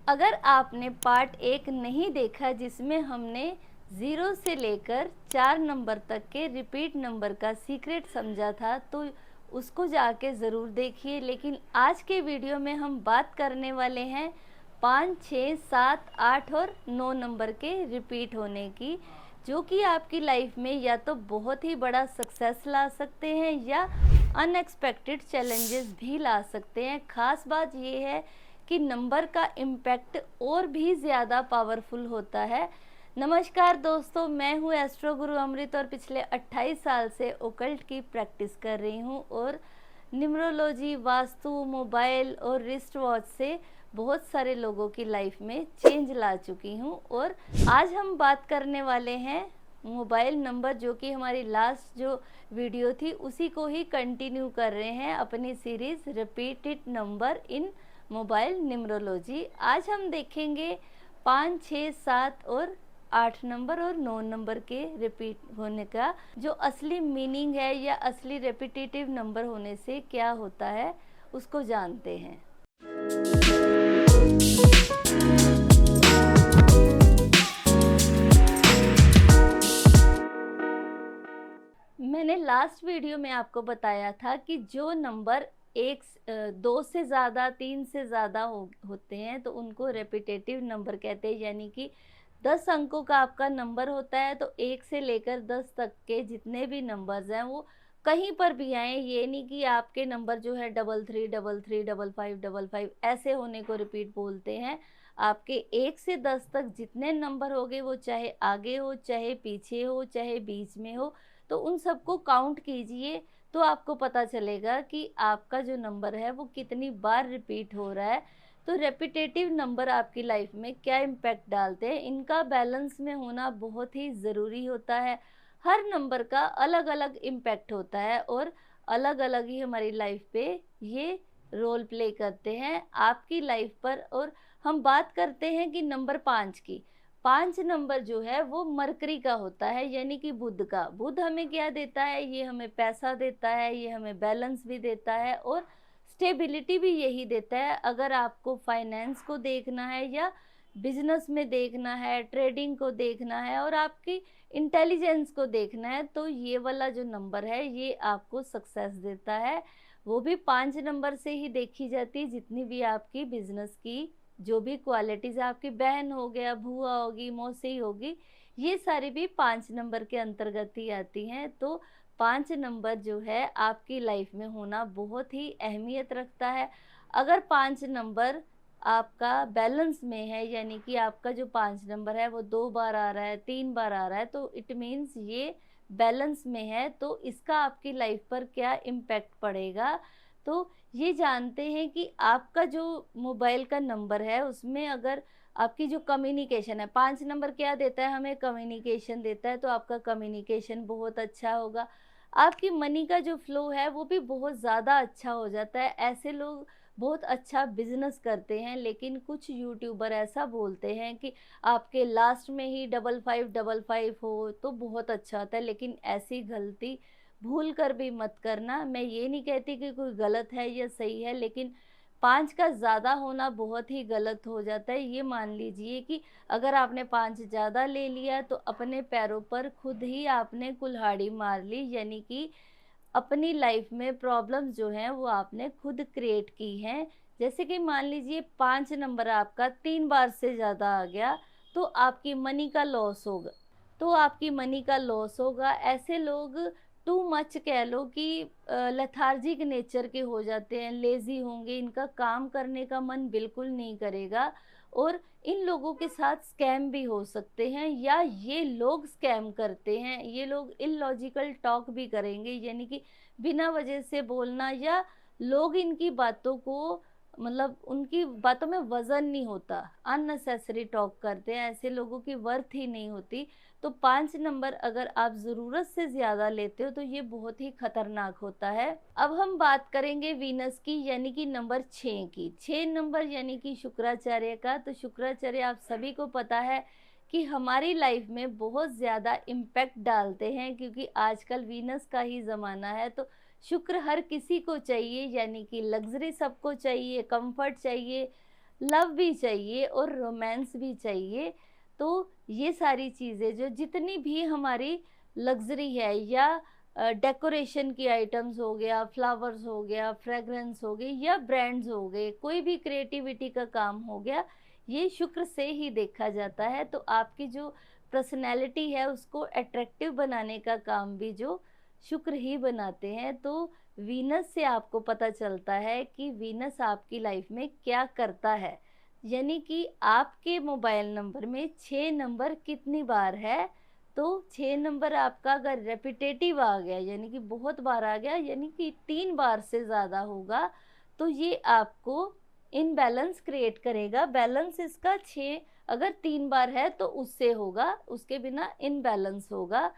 अगर आपने पार्ट 1 नहीं देखा जिसमें हमने 0 से लेकर 4 नंबर तक के रिपीट नंबर का सीक्रेट समझा था तो उसको जाके ज़रूर देखिए। लेकिन आज के वीडियो में हम बात करने वाले हैं 5, 6, 7, 8 और 9 नंबर के रिपीट होने की, जो कि आपकी लाइफ में या तो बहुत ही बड़ा सक्सेस ला सकते हैं या अनएक्सपेक्टेड चैलेंजेस भी ला सकते हैं। ख़ास बात ये है कि नंबर का इम्पैक्ट और भी ज़्यादा पावरफुल होता है। नमस्कार दोस्तों, मैं हूँ एस्ट्रो गुरु अमृत और पिछले 28 साल से ओकल्ट की प्रैक्टिस कर रही हूँ और न्यूमरोलॉजी, वास्तु, मोबाइल और रिस्ट वॉच से बहुत सारे लोगों की लाइफ में चेंज ला चुकी हूँ। और आज हम बात करने वाले हैं मोबाइल नंबर, जो कि हमारी लास्ट जो वीडियो थी उसी को ही कंटिन्यू कर रहे हैं अपनी series repeated number in mobile numerology. आज हम देखेंगे 5, 6, 7 और 8 नंबर और 9 नंबर के रिपीट होने का जो असली मीनिंग है या असली रेपिटेटिव नंबर होने से क्या होता है, उसको जानते हैं। मैंने लास्ट वीडियो में आपको बताया था कि जो नंबर 2 से ज़्यादा, 3 से ज़्यादा होते हैं तो उनको रेपिटेटिव नंबर कहते हैं। यानी कि 10 अंकों का आपका नंबर होता है तो 1 से लेकर 10 तक के जितने भी नंबर्स हैं वो कहीं पर भी आए, ये नहीं कि आपके नंबर जो है 33, 33, 55, 55 ऐसे होने को रिपीट बोलते हैं। आपके 1 से 10 तक जितने नंबर होंगे, वो चाहे आगे हो, चाहे पीछे हो, चाहे बीच में हो, तो उन सबको काउंट कीजिए तो आपको पता चलेगा कि आपका जो नंबर है वो कितनी बार रिपीट हो रहा है। तो रेपिटेटिव नंबर आपकी लाइफ में क्या इम्पैक्ट डालते हैं, इनका बैलेंस में होना बहुत ही ज़रूरी होता है। हर नंबर का अलग अलग इम्पैक्ट होता है और अलग अलग ही हमारी लाइफ पे ये रोल प्ले करते हैं आपकी लाइफ पर। और हम बात करते हैं कि नंबर 5 की। 5 नंबर जो है वो मरकरी का होता है, यानी कि बुध का। बुध हमें क्या देता है? ये हमें पैसा देता है, ये हमें बैलेंस भी देता है और स्टेबिलिटी भी यही देता है। अगर आपको फाइनेंस को देखना है या बिजनेस में देखना है, ट्रेडिंग को देखना है और आपकी इंटेलिजेंस को देखना है, तो ये वाला जो नंबर है ये आपको सक्सेस देता है। वो भी 5 नंबर से ही देखी जाती है। जितनी भी आपकी बिजनेस की जो भी क्वालिटीज, आपकी बहन हो गया, बुआ होगी, मौसी होगी, ये सारी भी 5 नंबर के अंतर्गत ही आती हैं। तो 5 नंबर जो है आपकी लाइफ में होना बहुत ही अहमियत रखता है। अगर 5 नंबर आपका बैलेंस में है, यानी कि आपका जो 5 नंबर है वो 2 बार आ रहा है, 3 बार आ रहा है, तो इट मीन्स ये बैलेंस में है। तो इसका आपकी लाइफ पर क्या इम्पैक्ट पड़ेगा, तो ये जानते हैं कि आपका जो मोबाइल का नंबर है उसमें अगर आपकी जो कम्युनिकेशन है, 5 नंबर क्या देता है हमें? कम्युनिकेशन देता है। तो आपका कम्युनिकेशन बहुत अच्छा होगा। आपकी मनी का जो फ्लो है वो भी बहुत ज़्यादा अच्छा हो जाता है। ऐसे लोग बहुत अच्छा बिजनेस करते हैं, लेकिन कुछ यूट्यूबर ऐसा बोलते हैं कि आपके लास्ट में ही 5555 हो तो बहुत अच्छा होता है, लेकिन ऐसी गलती भूल कर भी मत करना। मैं ये नहीं कहती कि कोई गलत है या सही है, लेकिन 5 का ज़्यादा होना बहुत ही गलत हो जाता है। ये मान लीजिए कि अगर आपने 5 ज़्यादा ले लिया तो अपने पैरों पर खुद ही आपने कुल्हाड़ी मार ली, यानी कि अपनी लाइफ में प्रॉब्लम्स जो हैं वो आपने खुद क्रिएट की हैं। जैसे कि मान लीजिए 5 नंबर आपका 3 बार से ज़्यादा आ गया तो आपकी मनी का लॉस होगा। ऐसे लोग टू मच कह लो कि लेथार्जिक नेचर के हो जाते हैं, लेज़ी होंगे, इनका काम करने का मन बिल्कुल नहीं करेगा और इन लोगों के साथ स्कैम भी हो सकते हैं या ये लोग स्कैम करते हैं। ये लोग इलॉजिकल टॉक भी करेंगे, यानी कि बिना वजह से बोलना, या लोग इनकी बातों को, मतलब उनकी बातों में वजन नहीं होता, अननेसेसरी टॉक करते हैं। ऐसे लोगों की वर्थ ही नहीं होती। तो 5 नंबर अगर आप ज़रूरत से ज़्यादा लेते हो तो ये बहुत ही खतरनाक होता है। अब हम बात करेंगे वीनस की, यानी कि नंबर 6 की। 6 नंबर यानी कि शुक्राचार्य का। तो शुक्राचार्य आप सभी को पता है कि हमारी लाइफ में बहुत ज़्यादा इम्पैक्ट डालते हैं, क्योंकि आजकल वीनस का ही ज़माना है। तो शुक्र हर किसी को चाहिए, यानी कि लग्जरी सबको चाहिए, कंफर्ट चाहिए, लव भी चाहिए और रोमांस भी चाहिए। तो ये सारी चीज़ें जो जितनी भी हमारी लग्ज़री है या डेकोरेशन की आइटम्स हो गया, फ्लावर्स हो गया, फ्रेग्रेंस हो गई या ब्रांड्स हो गए, कोई भी क्रिएटिविटी का काम हो गया, ये शुक्र से ही देखा जाता है। तो आपकी जो पर्सनैलिटी है उसको अट्रैक्टिव बनाने का काम भी जो शुक्र ही बनाते हैं। तो वीनस से आपको पता चलता है कि वीनस आपकी लाइफ में क्या करता है, यानी कि आपके मोबाइल नंबर में 6 नंबर कितनी बार है। तो 6 नंबर आपका अगर रेपिटेटिव आ गया, यानी कि बहुत बार आ गया, यानी कि 3 बार से ज़्यादा होगा, तो ये आपको इनबैलेंस क्रिएट करेगा। बैलेंस इसका 6 अगर 3 बार है तो उससे होगा, उसके बिना इनबैलेंस होगा।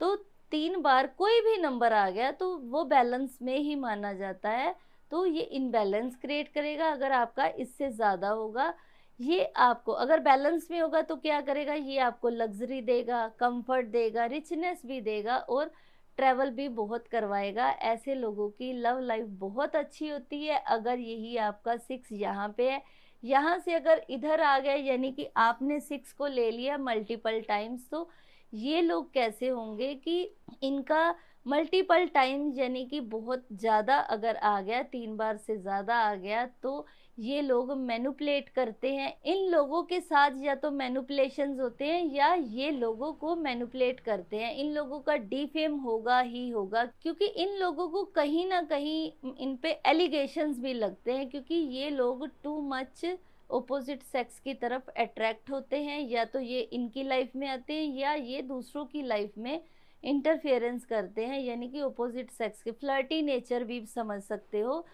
तो 3 बार कोई भी नंबर आ गया तो वो बैलेंस में ही माना जाता है। तो ये इनबैलेंस क्रिएट करेगा अगर आपका इससे ज़्यादा होगा। ये आपको अगर बैलेंस में होगा तो क्या करेगा, ये आपको लग्जरी देगा, कंफर्ट देगा, रिचनेस भी देगा और ट्रैवल भी बहुत करवाएगा। ऐसे लोगों की लव लाइफ बहुत अच्छी होती है। अगर यही आपका 6 यहाँ पे है, यहाँ से अगर इधर आ गया, यानी कि आपने 6 को ले लिया मल्टीपल टाइम्स, तो ये लोग कैसे होंगे कि इनका मल्टीपल टाइम यानी कि बहुत ज़्यादा अगर आ गया, 3 बार से ज़्यादा आ गया, तो ये लोग मैनिपुलेट करते हैं। इन लोगों के साथ या तो मैनिपुलेशंस होते हैं या ये लोगों को मैनिपुलेट करते हैं। इन लोगों का डिफेम होगा ही होगा, क्योंकि इन लोगों को कहीं ना कहीं इन पे एलिगेशंस भी लगते हैं, क्योंकि ये लोग टू मच ऑपोजिट सेक्स की तरफ अट्रैक्ट होते हैं। या तो ये इनकी लाइफ में आते हैं या ये दूसरों की लाइफ में इंटरफेरेंस करते हैं, यानी कि ऑपोजिट सेक्स के फ्लर्टी नेचर भी समझ सकते हो।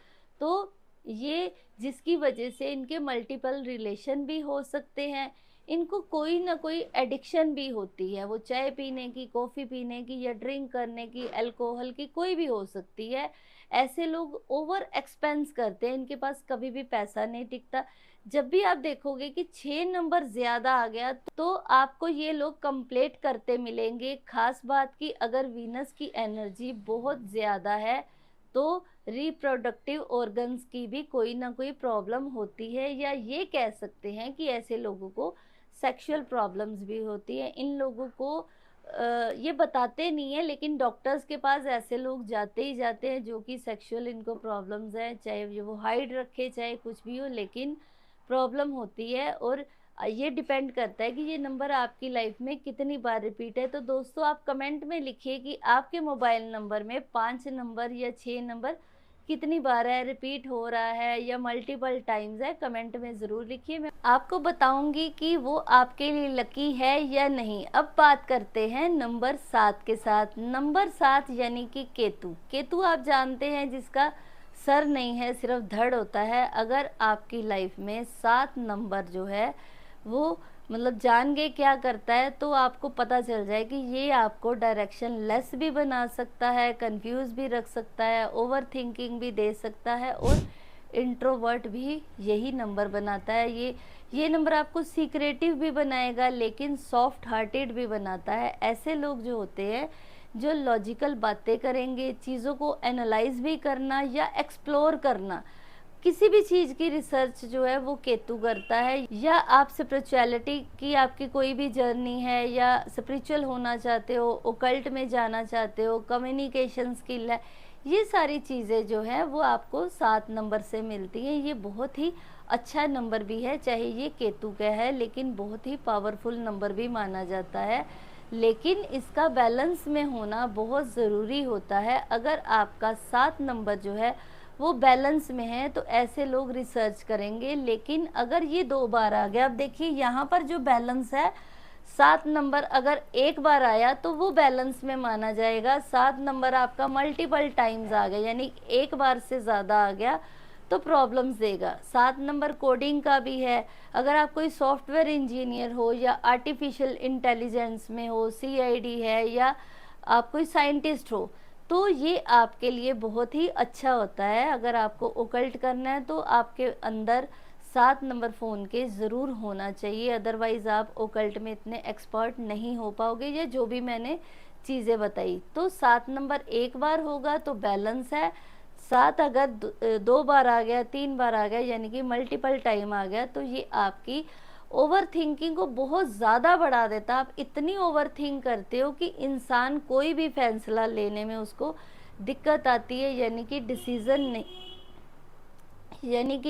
तो ये जिसकी वजह से इनके मल्टीपल रिलेशन भी हो सकते हैं। इनको कोई ना कोई एडिक्शन भी होती है, वो चाय पीने की, कॉफ़ी पीने की या ड्रिंक करने की, अल्कोहल की, कोई भी हो सकती है। ऐसे लोग ओवर एक्सपेंस करते हैं, इनके पास कभी भी पैसा नहीं टिकता। जब भी आप देखोगे कि 6 नंबर ज़्यादा आ गया तो आपको ये लोग कंप्लेंट करते मिलेंगे। खास बात कि अगर वीनस की एनर्जी बहुत ज़्यादा है तो रिप्रोडक्टिव ऑर्गन्स की भी कोई ना कोई प्रॉब्लम होती है, या ये कह सकते हैं कि ऐसे लोगों को सेक्सुअल प्रॉब्लम्स भी होती है। इन लोगों को ये बताते नहीं है, लेकिन डॉक्टर्स के पास ऐसे लोग जाते ही जाते हैं जो कि सेक्सुअल इनको प्रॉब्लम्स है, चाहे वो हाइट रखे चाहे कुछ भी हो, लेकिन प्रॉब्लम होती है। और ये डिपेंड करता है कि ये नंबर आपकी लाइफ में कितनी बार रिपीट है। तो दोस्तों आप कमेंट में लिखिए कि आपके मोबाइल नंबर में 5 नंबर या 6 नंबर कितनी बार है, रिपीट हो रहा है या मल्टीपल टाइम्स है, कमेंट में ज़रूर लिखिए। मैं आपको बताऊंगी कि वो आपके लिए लकी है या नहीं। अब बात करते हैं नंबर 7 के साथ। नंबर 7 यानी कि केतु। केतु आप जानते हैं जिसका सर नहीं है, सिर्फ धड़ होता है। अगर आपकी लाइफ में 7 नंबर जो है वो मतलब जान गए क्या करता है, तो आपको पता चल जाए कि ये आपको डायरेक्शन लेस भी बना सकता है, कंफ्यूज भी रख सकता है, ओवर थिंकिंग भी दे सकता है और इंट्रोवर्ट भी यही नंबर बनाता है। ये नंबर आपको सीक्रेटिव भी बनाएगा लेकिन सॉफ्ट हार्टेड भी बनाता है। ऐसे लोग जो होते हैं जो लॉजिकल बातें करेंगे, चीज़ों को एनालाइज भी करना या एक्सप्लोर करना, किसी भी चीज़ की रिसर्च जो है वो केतु करता है। या आप स्पिरिचुअलिटी की आपकी कोई भी जर्नी है या स्पिरिचुअल होना चाहते हो, ओकल्ट में जाना चाहते हो, कम्युनिकेशन स्किल है, ये सारी चीज़ें जो है वो आपको 7 नंबर से मिलती हैं। ये बहुत ही अच्छा नंबर भी है, चाहे ये केतु का है, लेकिन बहुत ही पावरफुल नंबर भी माना जाता है। लेकिन इसका बैलेंस में होना बहुत ज़रूरी होता है। अगर आपका 7 नंबर जो है वो बैलेंस में है तो ऐसे लोग रिसर्च करेंगे। लेकिन अगर ये 2 बार आ गया, अब देखिए यहाँ पर जो बैलेंस है 7 नंबर अगर एक बार आया तो वो बैलेंस में माना जाएगा। 7 नंबर आपका मल्टीपल टाइम्स आ गया, यानी एक बार से ज़्यादा आ गया तो प्रॉब्लम्स देगा। 7 नंबर कोडिंग का भी है। अगर आप कोई सॉफ्टवेयर इंजीनियर हो या आर्टिफिशियल इंटेलिजेंस में हो, CID है, या आप कोई साइंटिस्ट हो, तो ये आपके लिए बहुत ही अच्छा होता है। अगर आपको ओकल्ट करना है तो आपके अंदर 7 नंबर फ़ोन के ज़रूर होना चाहिए, अदरवाइज़ आप ओकल्ट में इतने एक्सपर्ट नहीं हो पाओगे। या जो भी मैंने चीज़ें बताई, तो 7 नंबर एक बार होगा तो बैलेंस है, 7 अगर 2 बार आ गया, 3 बार आ गया, यानी कि मल्टीपल टाइम आ गया, तो ये आपकी ओवर थिंकिंग को बहुत ज़्यादा बढ़ा देता है। आप इतनी ओवर थिंक करते हो कि इंसान कोई भी फैसला लेने में उसको दिक्कत आती है, यानी कि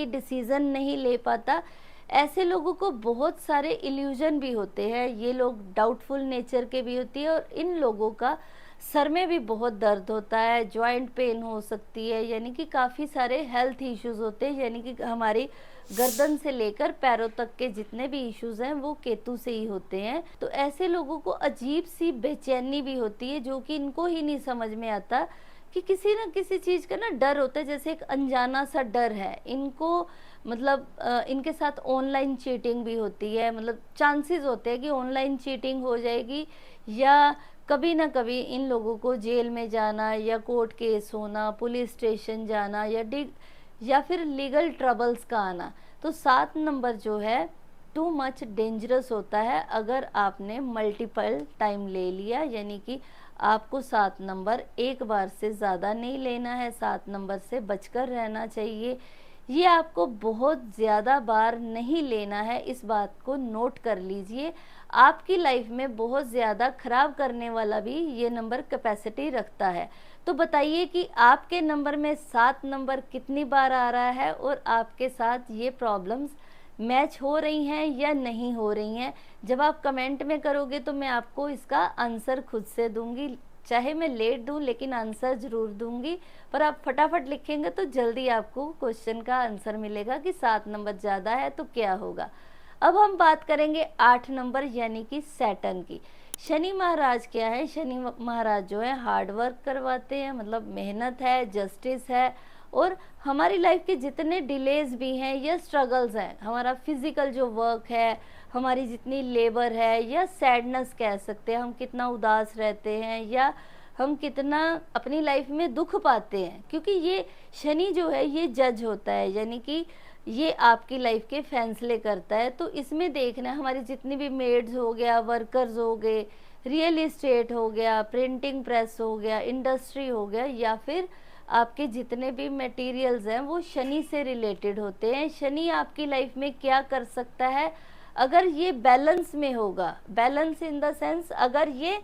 डिसीज़न नहीं ले पाता। ऐसे लोगों को बहुत सारे इल्यूजन भी होते हैं, ये लोग डाउटफुल नेचर के भी होती है, और इन लोगों का सर में भी बहुत दर्द होता है, जॉइंट पेन हो सकती है, यानी कि काफ़ी सारे हेल्थ इश्यूज होते हैं, यानी कि हमारी गर्दन से लेकर पैरों तक के जितने भी इश्यूज हैं वो केतु से ही होते हैं। तो ऐसे लोगों को अजीब सी बेचैनी भी होती है, जो कि इनको ही नहीं समझ में आता कि किसी न किसी चीज़ का ना डर होता है, जैसे एक अनजाना सा डर है इनको। मतलब इनके साथ ऑनलाइन चीटिंग भी होती है, मतलब चांसेस होते हैं कि ऑनलाइन चीटिंग हो जाएगी, या कभी ना कभी इन लोगों को जेल में जाना, या कोर्ट केस होना, पुलिस स्टेशन जाना, या फिर लीगल ट्रबल्स का आना। तो 7 नंबर जो है टू मच डेंजरस होता है अगर आपने मल्टीपल टाइम ले लिया, यानी कि आपको 7 नंबर एक बार से ज़्यादा नहीं लेना है, 7 नंबर से बचकर रहना चाहिए। ये आपको बहुत ज़्यादा बार नहीं लेना है, इस बात को नोट कर लीजिए। आपकी लाइफ में बहुत ज़्यादा खराब करने वाला भी ये नंबर कैपेसिटी रखता है। तो बताइए कि आपके नंबर में 7 नंबर कितनी बार आ रहा है, और आपके साथ ये प्रॉब्लम्स मैच हो रही हैं या नहीं हो रही हैं। जब आप कमेंट में करोगे तो मैं आपको इसका आंसर खुद से दूंगी, चाहे मैं लेट दूं लेकिन आंसर ज़रूर दूंगी। पर आप फटाफट लिखेंगे तो जल्दी आपको क्वेश्चन का आंसर मिलेगा कि 7 नंबर ज़्यादा है तो क्या होगा। अब हम बात करेंगे 8 नंबर यानी कि सैटर्न की। शनि महाराज क्या है, शनि महाराज जो है हार्ड वर्क करवाते हैं, मतलब मेहनत है, जस्टिस है, और हमारी लाइफ के जितने डिलेज भी हैं या स्ट्रगल्स हैं, हमारा फिजिकल जो वर्क है, हमारी जितनी लेबर है, या सैडनेस कह सकते हैं, हम कितना उदास रहते हैं या हम कितना अपनी लाइफ में दुख पाते हैं, क्योंकि ये शनि जो है ये जज होता है, यानी कि ये आपकी लाइफ के फैसले करता है। तो इसमें देखना हमारी जितनी भी मेड्स हो गया, वर्कर्स हो गए, रियल इस्टेट हो गया, प्रिंटिंग प्रेस हो गया, इंडस्ट्री हो गया, या फिर आपके जितने भी मटेरियल्स हैं वो शनि से रिलेटेड होते हैं। शनि आपकी लाइफ में क्या कर सकता है, अगर ये बैलेंस में होगा, बैलेंस इन द सेंस अगर ये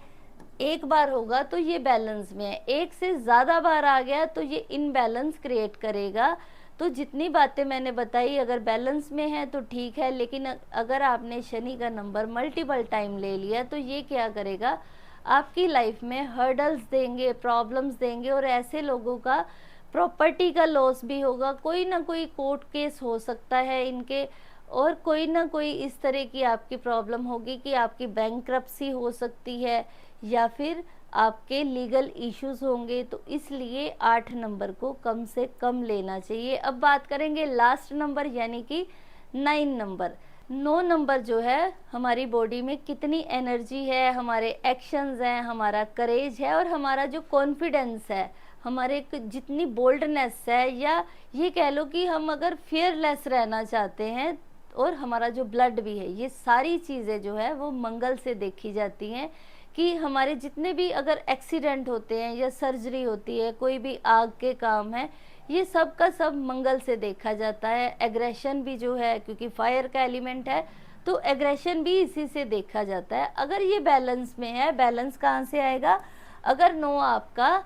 एक बार होगा तो ये बैलेंस में है, एक से ज़्यादा बार आ गया तो ये इनबैलेंस क्रिएट करेगा। तो जितनी बातें मैंने बताई अगर बैलेंस में है तो ठीक है, लेकिन अगर आपने शनि का नंबर मल्टीपल टाइम ले लिया तो ये क्या करेगा, आपकी लाइफ में हर्डल्स देंगे, प्रॉब्लम्स देंगे, और ऐसे लोगों का प्रॉपर्टी का लॉस भी होगा, कोई ना कोई कोर्ट केस हो सकता है इनके, और कोई ना कोई इस तरह की आपकी प्रॉब्लम होगी कि आपकी बैंकरप्सी हो सकती है, या फिर आपके लीगल इश्यूज होंगे। तो इसलिए 8 नंबर को कम से कम लेना चाहिए। अब बात करेंगे लास्ट नंबर यानी कि 9 नंबर। 9 नंबर जो है हमारी बॉडी में कितनी एनर्जी है, हमारे एक्शंस हैं, हमारा करेज है, और हमारा जो कॉन्फिडेंस है, हमारे जितनी बोल्डनेस है, या ये कह लो कि हम अगर फियरलेस रहना चाहते हैं, और हमारा जो ब्लड भी है, ये सारी चीज़ें जो है वो मंगल से देखी जाती हैं। कि हमारे जितने भी अगर एक्सीडेंट होते हैं या सर्जरी होती है, कोई भी आग के काम है, ये सब का सब मंगल से देखा जाता है। एग्रेशन भी जो है, क्योंकि फायर का एलिमेंट है तो एग्रेशन भी इसी से देखा जाता है। अगर ये बैलेंस में है, बैलेंस कहाँ से आएगा, अगर 9 आपका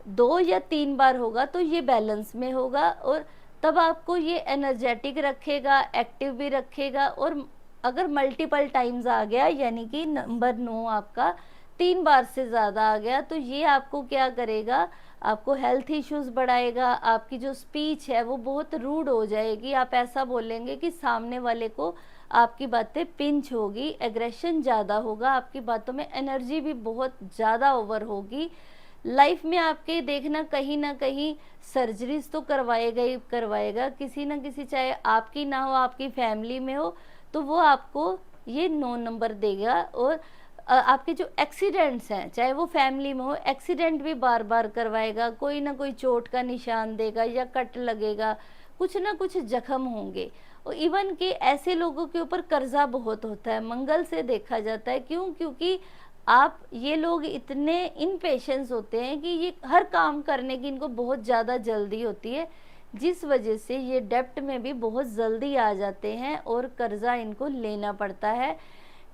2 या 3 बार होगा तो ये बैलेंस में होगा, और तब आपको ये एनर्जेटिक रखेगा, एक्टिव भी रखेगा। और अगर मल्टीपल टाइम्स आ गया यानी कि नंबर 9 आपका 3 बार से ज़्यादा आ गया तो ये आपको क्या करेगा, आपको हेल्थ इश्यूज बढ़ाएगा, आपकी जो स्पीच है वो बहुत रूड हो जाएगी, आप ऐसा बोलेंगे कि सामने वाले को आपकी बातें पिंच होगी, एग्रेशन ज़्यादा होगा, आपकी बातों में एनर्जी भी बहुत ज़्यादा ओवर होगी। लाइफ में आपके देखना कहीं ना कहीं सर्जरीज तो करवाएगा ही करवाएगा, किसी ना किसी, चाहे आपकी ना हो आपकी फैमिली में हो, तो वो आपको ये 9 नंबर देगा। और आपके जो एक्सीडेंट्स हैं, चाहे वो फैमिली में हो, एक्सीडेंट भी बार बार करवाएगा, कोई ना कोई चोट का निशान देगा या कट लगेगा, कुछ ना कुछ जख्म होंगे। और इवन कि ऐसे लोगों के ऊपर कर्जा बहुत होता है, मंगल से देखा जाता है। क्यों? क्योंकि आप ये लोग इतने इनपेशेंस होते हैं कि ये हर काम करने की इनको बहुत ज़्यादा जल्दी होती है, जिस वजह से ये डेप्ट में भी बहुत जल्दी आ जाते हैं और कर्जा इनको लेना पड़ता है।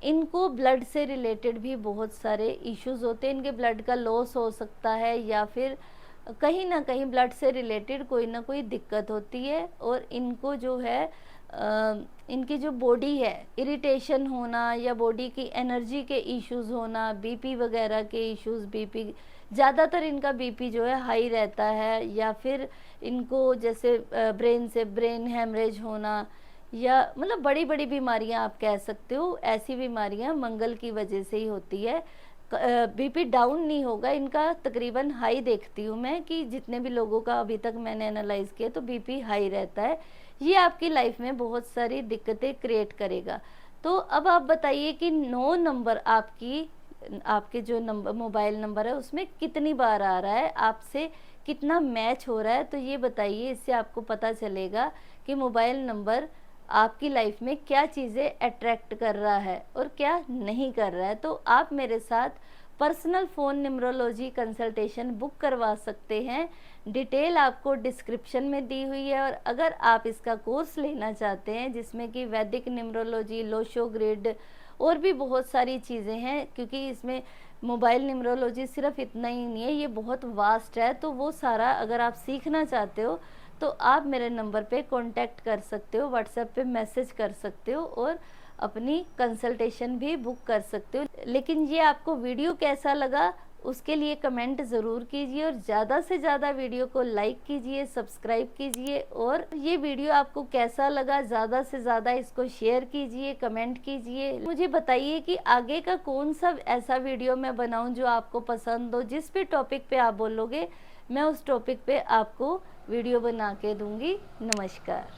इनको ब्लड से रिलेटेड भी बहुत सारे इश्यूज होते हैं, इनके ब्लड का लॉस हो सकता है या फिर कहीं ना कहीं ब्लड से रिलेटेड कोई ना कोई दिक्कत होती है। और इनको जो है इनकी जो बॉडी है, इरिटेशन होना या बॉडी की एनर्जी के इश्यूज होना, बीपी वगैरह के इश्यूज, बीपी ज़्यादातर इनका बीपी जो है हाई रहता है, या फिर इनको जैसे ब्रेन से ब्रेन हेमरेज होना, या मतलब बड़ी बड़ी बीमारियां आप कह सकते हो, ऐसी बीमारियां मंगल की वजह से ही होती है। बीपी डाउन नहीं होगा इनका, तकरीबन हाई देखती हूँ मैं कि जितने भी लोगों का अभी तक मैंने एनालाइज किया तो बीपी हाई रहता है। ये आपकी लाइफ में बहुत सारी दिक्कतें क्रिएट करेगा। तो अब आप बताइए कि 9 नंबर आपके जो नंबर मोबाइल नंबर है उसमें कितनी बार आ रहा है, आपसे कितना मैच हो रहा है, तो ये बताइए। इससे आपको पता चलेगा कि मोबाइल नंबर आपकी लाइफ में क्या चीज़ें अट्रैक्ट कर रहा है और क्या नहीं कर रहा है। तो आप मेरे साथ personal phone numerology consultation book करवा सकते हैं। डिटेल आपको डिस्क्रिप्शन में दी हुई है। और अगर आप इसका कोर्स लेना चाहते हैं जिसमें कि वैदिक न्यूमरोलॉजी, लोशो ग्रिड और भी बहुत सारी चीज़ें हैं, क्योंकि इसमें मोबाइल न्यूमरोलॉजी सिर्फ इतना ही नहीं है, ये बहुत वास्ट है। तो वो सारा अगर आप सीखना चाहते हो तो आप मेरे नंबर पे कांटेक्ट कर सकते हो, व्हाट्सएप पे मैसेज कर सकते हो और अपनी कंसल्टेशन भी बुक कर सकते हो। लेकिन ये आपको वीडियो कैसा लगा उसके लिए कमेंट ज़रूर कीजिए, और ज़्यादा से ज़्यादा वीडियो को लाइक कीजिए, सब्सक्राइब कीजिए। और ये वीडियो आपको कैसा लगा ज़्यादा से ज़्यादा इसको शेयर कीजिए, कमेंट कीजिए। मुझे बताइए कि आगे का कौन सा ऐसा वीडियो मैं बनाऊं जो आपको पसंद हो। जिस भी टॉपिक पे आप बोलोगे मैं उस टॉपिक पे आपको वीडियो बना के दूंगी। नमस्कार।